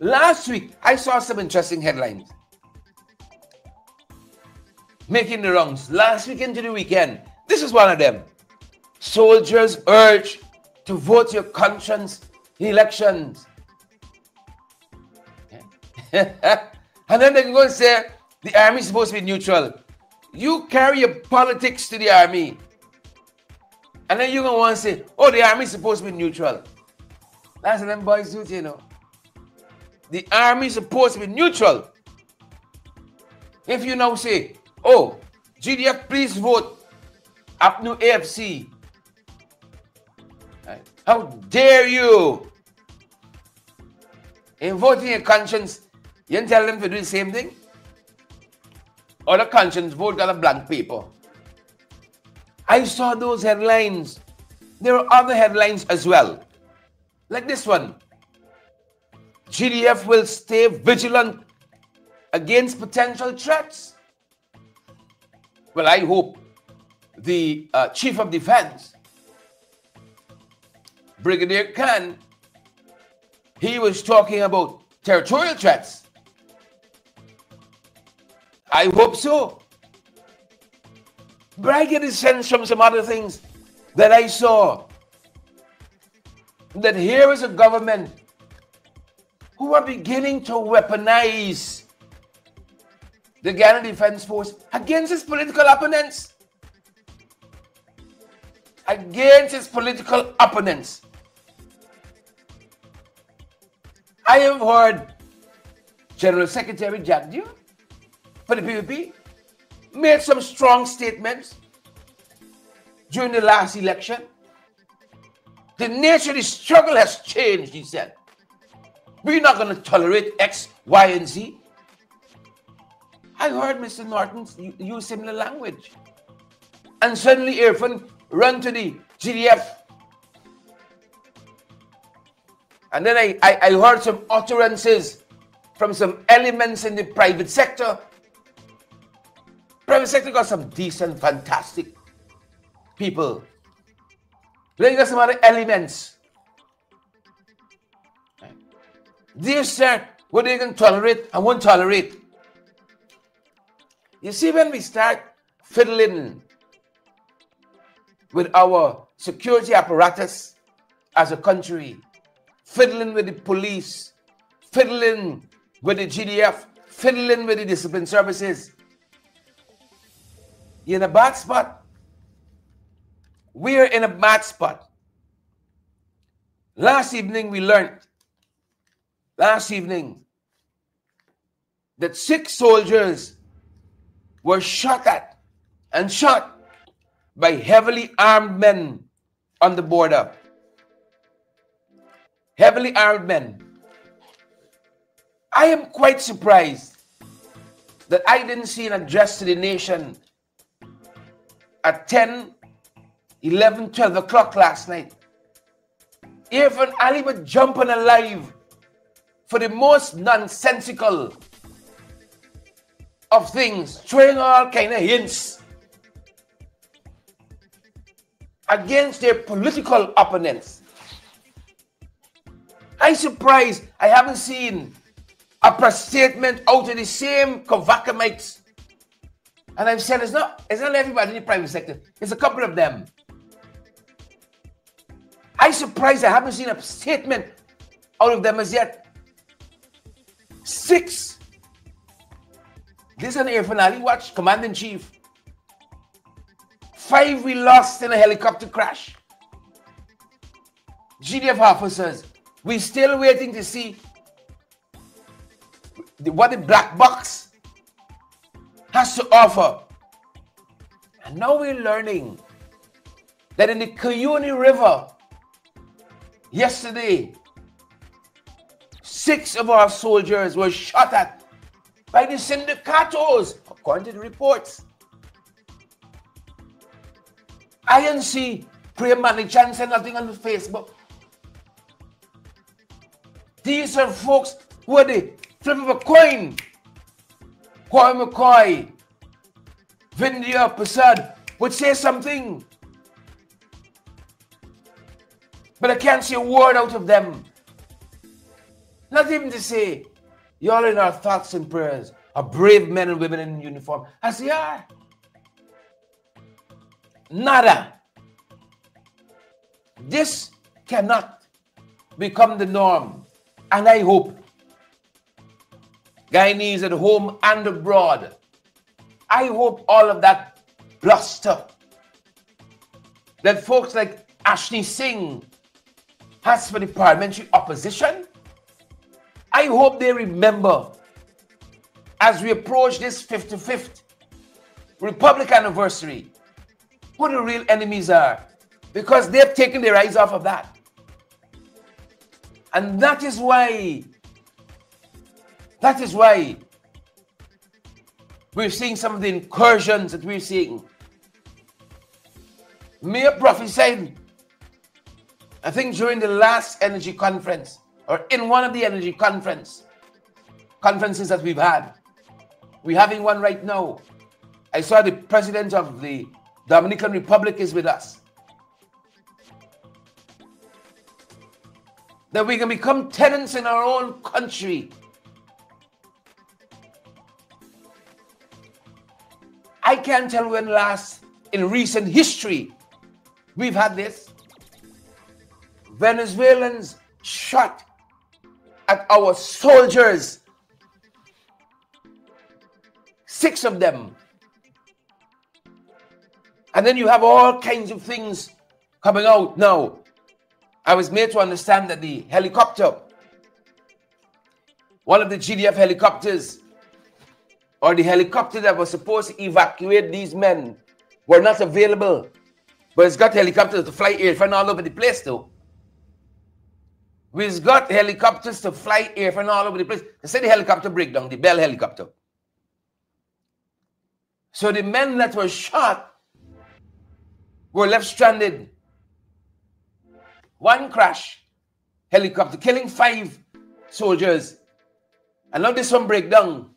Last week, I saw some interesting headlines making the rounds. Last week into the weekend, this is one of them. Soldiers urged to vote your conscience in elections. And then they can go and say, the army is supposed to be neutral. You carry your politics to the army. And then you're going to want to say, oh, the army is supposed to be neutral. That's what them boys do, you know. The army is supposed to be neutral. If you now say, oh, GDF, please vote APNU AFC. Right. How dare you? In voting your conscience, you didn't tell them to do the same thing? Or the conscience vote got a blank paper. I saw those headlines. There are other headlines as well. Like this one. GDF will stay vigilant against potential threats. Well, I hope the Chief of Defense, Brigadier Khan, he was talking about territorial threats. I hope so. But I get a sense from some other things that I saw that here is a government who are beginning to weaponize the Ghana Defense Force against its political opponents. Against its political opponents. I have heard General Secretary Jack Dew for the PPP made some strong statements during the last election. The nature of the struggle has changed, he said. We're not going to tolerate X, Y, and Z. I heard Mr. Norton use similar language. And suddenly Irfan ran to the GDF. And then I heard some utterances from some elements in the private sector. Private sector got some decent, fantastic people. Then you got some other elements. They said what they can tolerate and won't tolerate. You see, when we start fiddling with our security apparatus as a country, fiddling with the police, fiddling with the GDF, fiddling with the discipline services, you're in a bad spot. We're in a bad spot. Last evening we learned, that 6 soldiers were shot at and shot by heavily armed men on the border. Heavily armed men. I am quite surprised that I didn't see an address to the nation at 10, 11, 12 o'clock last night. Irfan Ali was jumping alive for the most nonsensical of things, throwing all kind of hints against their political opponents. I'm surprised I haven't seen a press statement out of the same Kovakamites. And I've said it's not everybody in the private sector, it's a couple of them. I'm surprised I haven't seen a statement out of them as yet. 6. This is an Irfan Ali watch, Commander-in-Chief. 5 we lost in a helicopter crash. GDF officers, we're still waiting to see what the black box has to offer. And now we're learning that in the Cuyuni River, yesterday, 6 of our soldiers were shot at by the syndicatos, according to the reports. I didn't see Priya Manichan say nothing on Facebook. These are folks who are the flip of a coin. Kwame McCoy, Vindhya Prasad would say something, but I can't see a word out of them. Not even to say, y'all in our thoughts and prayers are brave men and women in uniform, as they are. Nada. This cannot become the norm. And I hope Guyanese at home and abroad, I hope all of that bluster that folks like Ashni Singh has for the parliamentary opposition, I hope they remember as we approach this 55th Republic anniversary who the real enemies are, because they've taken their eyes off of that. And that is why we're seeing some of the incursions that we're seeing. Mayor prophesied, I think during the last energy conference, or in one of the energy conferences that we've had. We're having one right now. I saw the president of the Dominican Republic is with us. That we can become tenants in our own country. I can't tell when last in recent history we've had this. Venezuelans shot at our soldiers, 6 of them. And then you have all kinds of things coming out now. I was made to understand that the helicopter, one of the GDF helicopters, or the helicopter that was supposed to evacuate these men, were not available. But it's got helicopters to fly airframe all over the place though. We've got helicopters to fly airframe all over the place. They said the helicopter breakdown, the Bell helicopter. So the men that were shot were left stranded. One crash, helicopter, killing 5 soldiers. And now this one break down.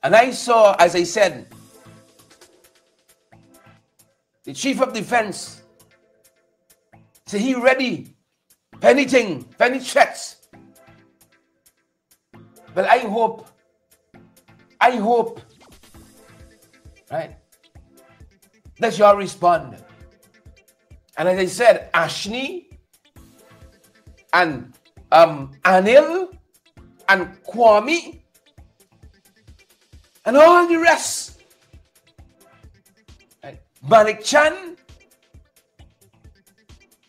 And I saw, as I said, the chief of defense say he ready for anything, for any threats. But I hope, right, that y'all respond. And as I said, Ashni and Anil and Kwame and all the rest, right? Malik Chan,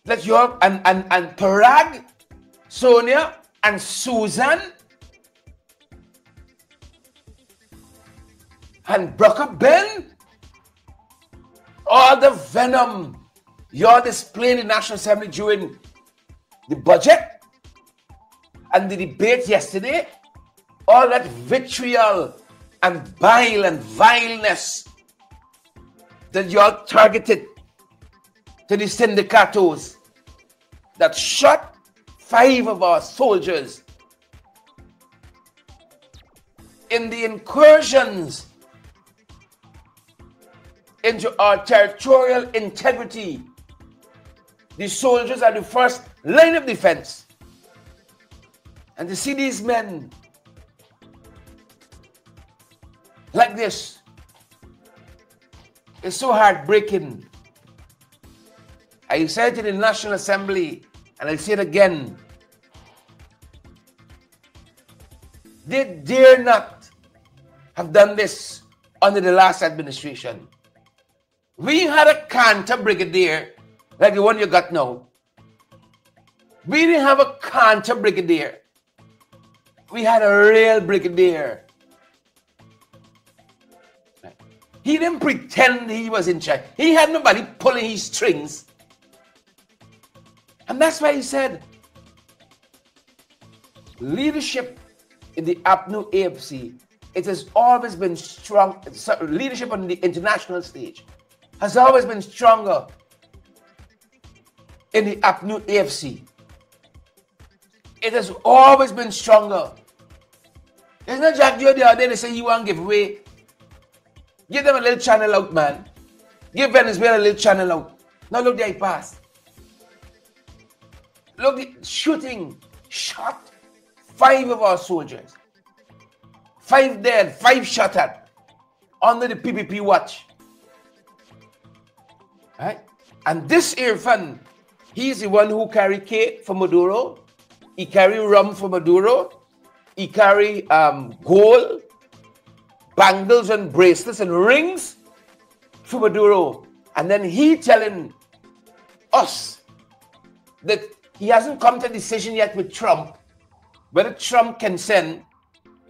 that y'all and Parag, Sonia and Susan and Brock Ben, all the venom you're displaying in the National Assembly during the budget and the debate yesterday, all that vitriol and bile and vileness that y'all targeted to the syndicatos that shot 5 of our soldiers in the incursions into our territorial integrity. The soldiers are the first line of defense. And to see these men like this is so heartbreaking. I said it in the National Assembly, and I'll say it again. They dare not have done this under the last administration. We had a Cantor brigadier like the one you got now. We didn't have a Cantor brigadier. We had a real brigadier. He didn't pretend he was in charge. He had nobody pulling his strings. And that's why he said, leadership in the APNU AFC, it has always been strong. Leadership on the international stage has always been stronger in the APNU AFC. It has always been stronger. It's not Jack Joe the other day, they say he won't give way. Give them a little channel out, man. Give Venezuela a little channel out. Now look there, he passed. Look, shooting, shot 5 of our soldiers. 5 dead, 5 shot at under the PPP watch. Right? And this Irfan, he's the one who carry cake for Maduro. He carry rum for Maduro. He carry gold, bangles and bracelets and rings for Maduro. And then he telling us that he hasn't come to a decision yet with Trump whether Trump can send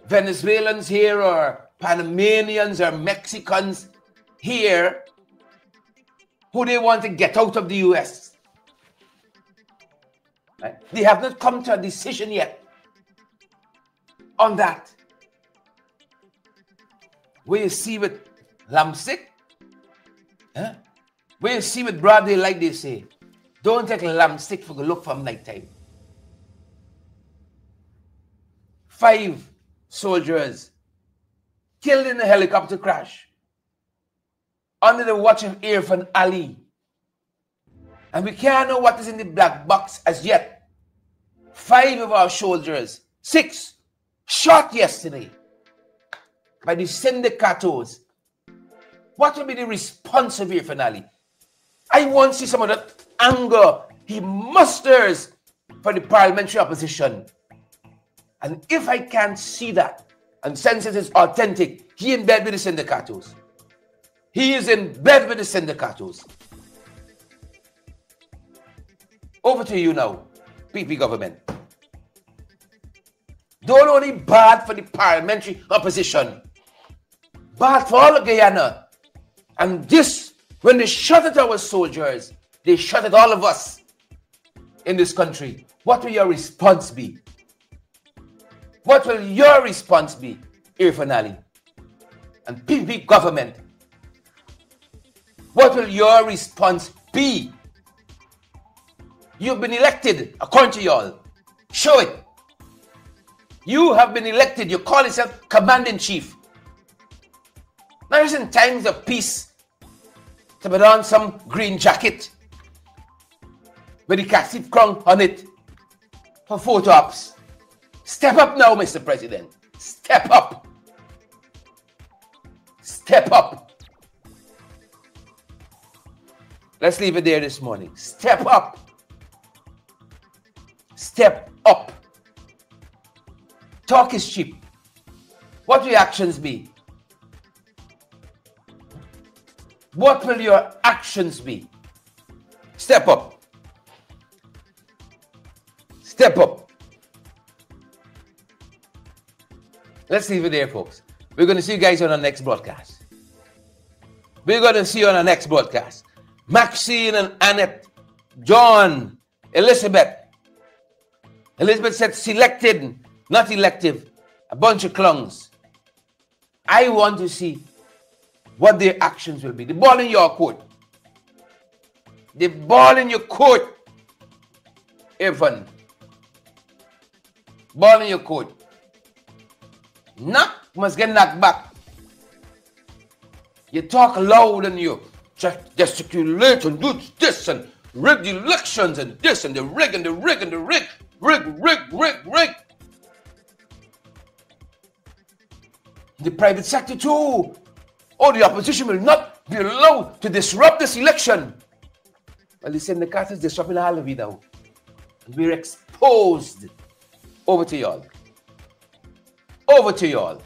Venezuelans here or Panamanians or Mexicans here who they want to get out of the US. Right? They have not come to a decision yet on that. Where you see with Lamstick, where you see with broad daylight, they say, don't take Lamstick for a look from nighttime. 5 soldiers killed in a helicopter crash under the watch of Irfan Ali. And we can't know what is in the black box as yet. 5 of our soldiers, 6 shot yesterday by the syndicatos. What will be the response of Irfan Ali? I want to see some of that anger he musters for the parliamentary opposition. And if I can't see that and sense it is authentic, he in bed with the syndicatos. He is in bed with the syndicatos. Over to you now, PP government. Don't only bad for the parliamentary opposition, bad for all of Guyana. And this, when they shot at our soldiers, they shot at all of us in this country. What will your response be? What will your response be, Irfan Ali and PPP government? What will your response be? You've been elected, according to y'all. Show it. You have been elected. You call yourself Commander-in-Chief. Now it's in times of peace to put on some green jacket with the Cassif crown on it for photo ops. Step up now, Mr. President. Step up. Step up. Let's leave it there this morning. Step up. Step up. Talk is cheap. What will your actions be? What will your actions be? Step up. Step up. Let's leave it there, folks. We're going to see you guys on our next broadcast. We're going to see you on our next broadcast. Maxine and Annette, John, Elizabeth. Elizabeth said selected, not elective. A bunch of clowns. I want to see what their actions will be. The ball in your court. The ball in your court. Irfan. Ball in your court. Knock must get knocked back. You talk loud and you gesticulate and do this and rig the elections and this and the rig and the rig and the rig. Rig. The private sector too. Oh, the opposition will not be allowed to disrupt this election. Well, the syndicate is disrupting all of it now. And we're exposed. Over to y'all. Over to y'all.